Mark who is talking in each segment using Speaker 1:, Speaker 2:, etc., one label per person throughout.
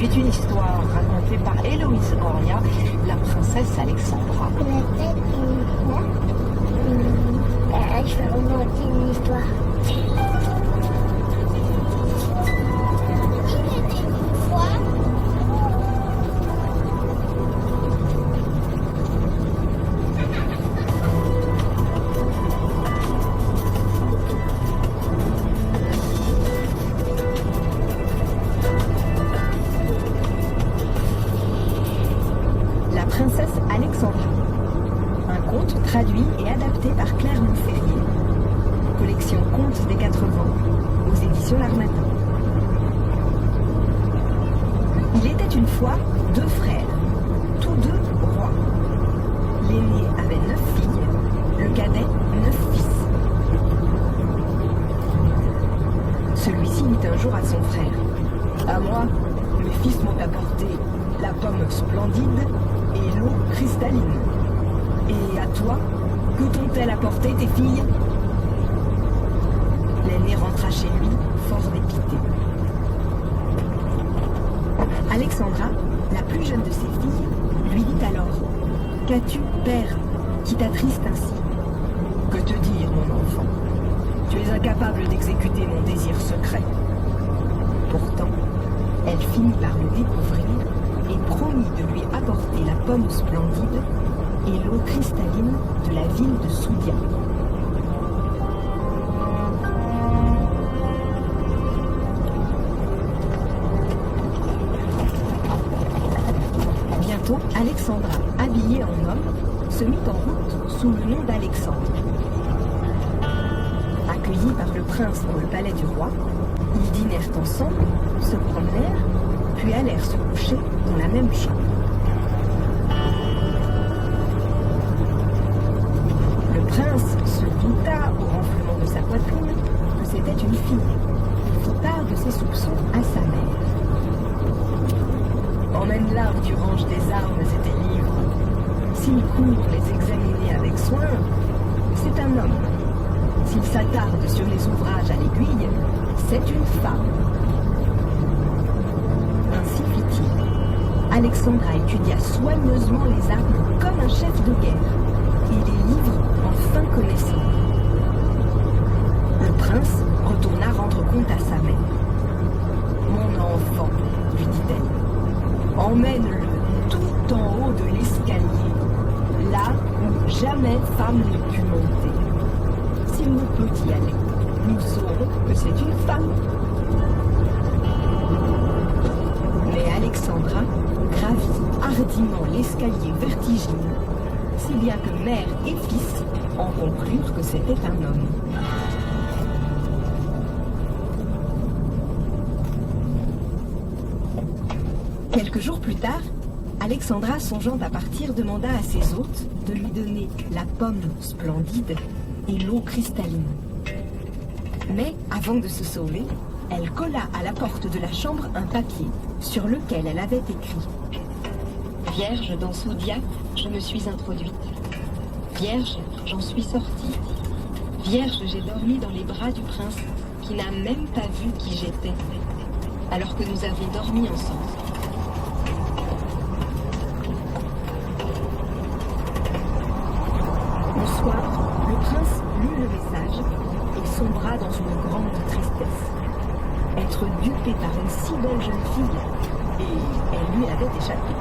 Speaker 1: suit une histoire racontée par Héloïse Oria, la princesse Alexandra.
Speaker 2: Je vais remonter une histoire. Il était une fois.
Speaker 1: La princesse Alexandra. Un conte traduit et adapté par Claire Montferrier. Collection Contes des 4 vents, aux éditions L'Harmattan. Il était une fois 2 frères, tous 2 rois. L'aîné avait 9 filles, le cadet 9 fils. Celui-ci dit un jour à son frère: « À moi, mes fils m'ont apporté la pomme splendide et l'eau cristalline. Et à toi, que t'ont-elles apporté tes filles ?» L'aîné rentra chez lui, fort dépité. Alexandra, la plus jeune de ses filles, lui dit alors: « Qu'as-tu, père, qui t'attriste ainsi ?»« Que te dire, mon enfant? Tu es incapable d'exécuter mon désir secret. » Pourtant, elle finit par le découvrir et promit de lui apporter la pomme splendide et l'eau cristalline de la ville de Soudia. Bientôt, Alexandra, habillée en homme, se mit en route sous le nom d'Alexandre. Accueillis par le prince dans le palais du roi, ils dînèrent ensemble, se promenèrent, puis allèrent se coucher dans la même chambre. Le prince se douta au renflement de sa poitrine que c'était une fille. Il fit part de ses soupçons à sa mère. « Emmène-la où tu ranges tes armes et tes livres. S'il court les examiner avec soin, c'est un homme. S'il s'attarde sur les ouvrages à l'aiguille, c'est une femme. » Ainsi fit-il. Alexandra étudia soigneusement les armes comme un chef de guerre et les livres en fin connaissance. Le prince retourna rendre compte à sa mère. « Mon enfant, lui dit-elle, emmène-le tout en haut de l'escalier, là où jamais femme ne put monter. S'il ne peut y aller, nous saurons que c'est une femme. » Mais Alexandra gravit hardiment l'escalier vertigineux, si bien que mère et fils en conclurent que c'était un homme. Quelques jours plus tard, Alexandra, songeant à partir, demanda à ses hôtes de lui donner la pomme splendide et l'eau cristalline. Mais, avant de se sauver, elle colla à la porte de la chambre un papier sur lequel elle avait écrit: « Vierge dans Soudia, je me suis introduite. Vierge, j'en suis sortie. Vierge, j'ai dormi dans les bras du prince qui n'a même pas vu qui j'étais, alors que nous avions dormi ensemble. » Le soir, le prince lut le message et sombra dans une grande tristesse. Être dupé par une si belle jeune fille, et elle lui avait échappé.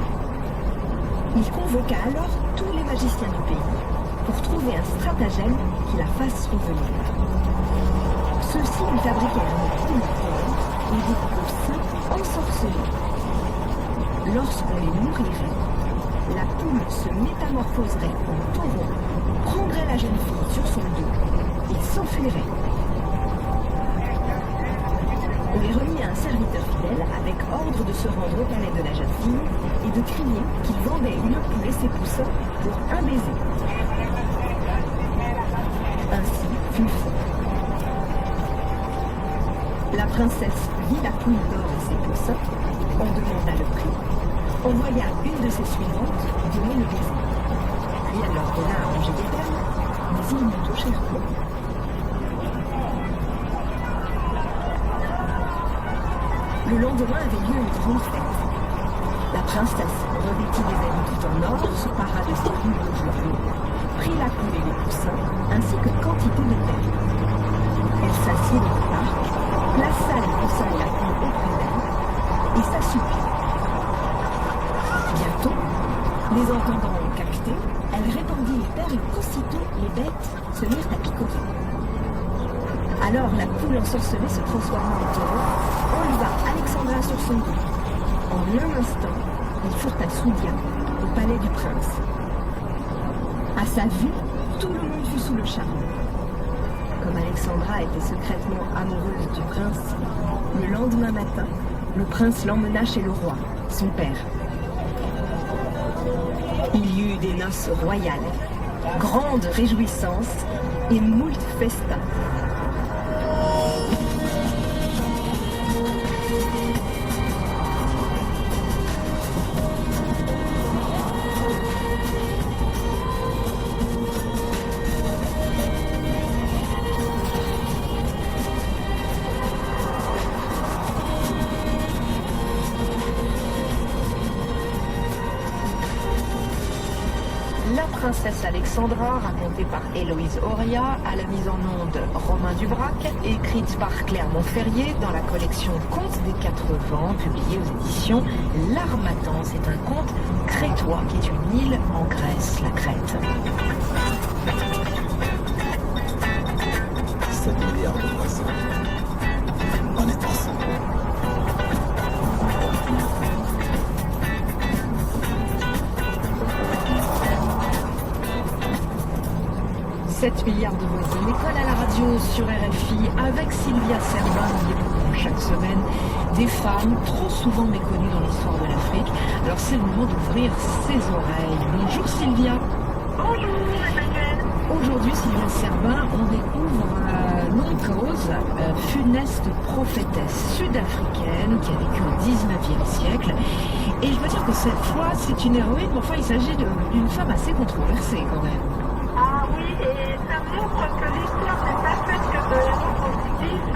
Speaker 1: Il convoqua alors tous les magiciens du pays pour trouver un stratagème qui la fasse revenir. Ceux-ci lui fabriquèrent une poule d'or et des coussins ensorcelés. Lorsqu'on les nourrirait, la poule se métamorphoserait en taureau, prendrait la jeune fille sur son dos et s'enfuirait. On les remit à un serviteur fidèle avec ordre de se rendre au palais de la jeune fille et de crier qu'il vendait une poule et ses poussins pour un baiser. Ainsi fut fait. La princesse vit la poule d'or et ses poussins, en demanda le prix, envoya une de ses suivantes donner le baiser. Puis elle leur donna à manger des perles, mais ils n'y touchèrent point. Le lendemain avait lieu une grande fête. La princesse revêtit des habits tout en or, se para de ses plus beaux joyaux, prit la poule et les poussins, ainsi que quantité de terre. Elle s'assied dans le parc, plaça les poussins et la poule auprès d'elle, et s'assoupit. Bientôt, les entendant caqueter, elle répandit les terres et aussitôt les bêtes se mirent à picoter. Alors la poule ensorcelée se transforma en taureau, enleva Alexandra sur son dos. En un instant, ils furent à Soudia, au palais du prince. À sa vue, tout le monde fut sous le charme. Comme Alexandra était secrètement amoureuse du prince, le lendemain matin, le prince l'emmena chez le roi, son père. Il y eut des noces royales, grande réjouissance et moult festins.
Speaker 3: La princesse Alexandra, racontée par Héloïse Auria, à la mise en onde Romain Dubrac, écrite par Claire Montferrier dans la collection Contes des Quatre Vents, publiée aux éditions L'Harmattan. C'est un conte crétois qui est une île en Grèce, la Crète.
Speaker 4: 7 milliards de oiseaux. On est ensemble.
Speaker 3: 7 milliards de voisins. L'école à la radio sur RFI avec Sylvia Servin, qui découvre chaque semaine des femmes trop souvent méconnues dans l'histoire de l'Afrique. Alors c'est le moment d'ouvrir ses oreilles. Bonjour Sylvia.
Speaker 5: Bonjour Emmanuel.
Speaker 3: Aujourd'hui, Sylvia Servin, on découvre Nonkose, funeste prophétesse sud-africaine qui a vécu au 19e siècle. Et je veux dire que cette fois, c'est une héroïne, mais enfin il s'agit d'une femme assez controversée quand même.
Speaker 5: Ah oui, et ça montre que l'histoire n'est pas faite que de héros positifs,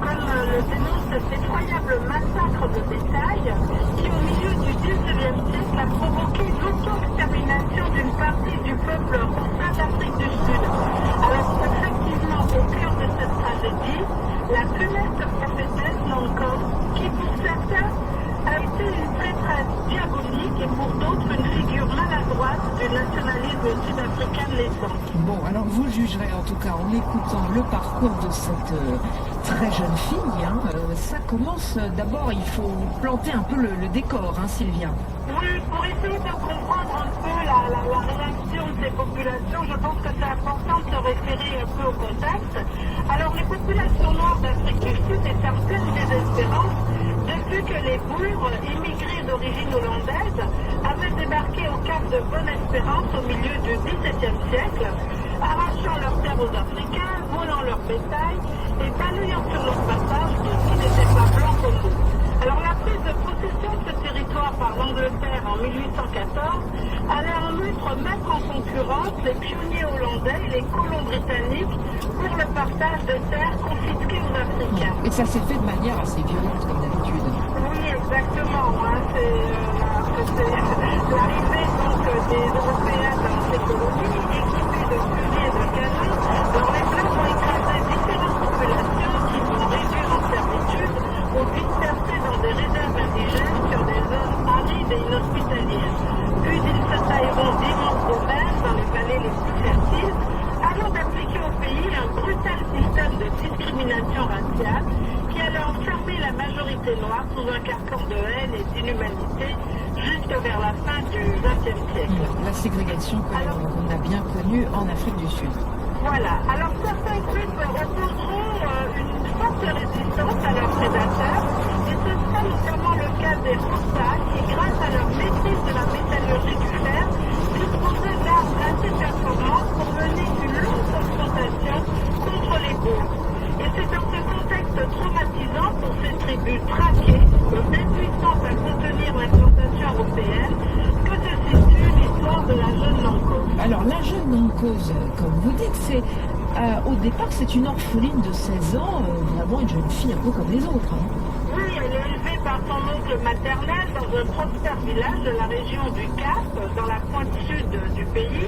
Speaker 5: comme le dénonce cet effroyable massacre de bétail qui, au milieu du 19e siècle, a provoqué l'auto-extermination d'une partie du peuple roumain d'Afrique du Sud. Alors, effectivement, au cœur de cette tragédie, la funeste prophétesse Nonkose, qui pour certains a été une prêtresse diabolique et pour d'autres une figure maladroite du nationalisme sud-africain naissant.
Speaker 3: Bon, alors vous jugerez en tout cas en écoutant le parcours de cette très jeune fille. Ça commence d'abord, il faut planter un peu le décor, Sylvia.
Speaker 5: Oui, pour essayer de comprendre un peu la réaction de ces populations, je pense que c'est important de se référer un peu au contexte. Alors, les populations noires d'Afrique du Sud étaient en pleine désespérance depuis que les Boers, immigrés d'origine hollandaise, avaient débarqué au cap de Bonne-Espérance au milieu du XVIIe siècle, arrachant leurs terres aux Africains, volant leur bétail et balayant sur leur passage tout ce qui n'était pas blanc comme nous. Alors la prise de possession de ce territoire par l'Angleterre en 1814 allait en outre mettre en concurrence les pionniers hollandais et les colons britanniques pour le partage de terres confisquées aux Africains.
Speaker 3: Et ça s'est fait de manière assez violente comme d'habitude.
Speaker 5: Oui, exactement. C'est l'arrivée donc des Européens dans ces colonies, équipés de fusils et de canons, dont les Blancs vont écraser différentes populations qui vont réduire en servitude ou disperser dans des réserves indigènes sur des zones arides et inhospitalières. Puis ils se tailleront d'immenses domaines dans les vallées les plus fertiles, avant d'appliquer au pays un brutal système de discrimination raciale qui allait enfermer la majorité noire sous un carcan de haine et d'inhumanité jusque vers la fin du XXe siècle.
Speaker 3: La ségrégation qu'on a bien connue en Afrique du Sud.
Speaker 5: Voilà. Alors certains groupes opposeront une forte résistance à leurs prédateurs, et ce sera notamment le cas des Rasta qui, grâce à leur maîtrise de la métallurgie du fer, disposaient d'armes assez performantes pour mener une longue confrontation contre les Boers. Et c'est dans ce contexte traumatisant pour ces tribus traquées et impuissantes à contenir l'implantation européenne que se situe l'histoire de la jeune Nonkose.
Speaker 3: Alors la jeune Nonkose, comme vous dites, au départ c'est une orpheline de 16 ans, vraiment une jeune fille un peu comme les autres.
Speaker 5: Oui, elle est élevée par son oncle maternel dans un prospère village de la région du Cap, dans la pointe sud du pays.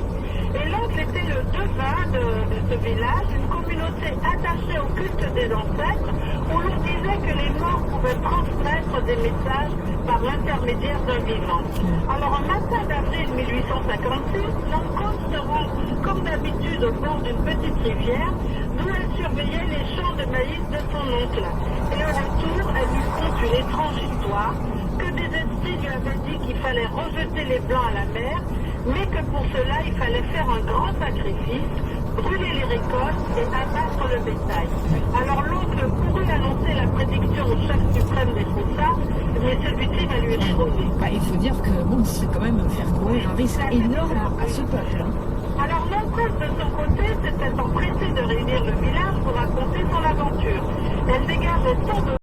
Speaker 5: Et l'oncle était le devin de ce village, une communauté attachée au culte des ancêtres, où l'on disait que les morts pouvaient transmettre des messages par l'intermédiaire d'un vivant. Alors, un matin d'avril 1856, l'oncle se rend comme d'habitude au bord d'une petite rivière, d'où elle surveillait les champs de maïs de son oncle. Et au retour, elle lui conte une étrange histoire, que des esprits lui avaient dit qu'il fallait rejeter les blancs à la mer, mais que pour cela, il fallait faire un grand sacrifice, brûler les récoltes et abattre le bétail. Alors l'oncle courut annoncer la prédiction au chef suprême des Froussards, mais celui-ci va lui échouer.
Speaker 1: Il faut dire que bon, c'est quand même faire courir un risque énorme à ce peuple.
Speaker 5: Alors l'oncle, de son côté, s'était empressé de réunir le village pour raconter son aventure. Elle dégageait tant de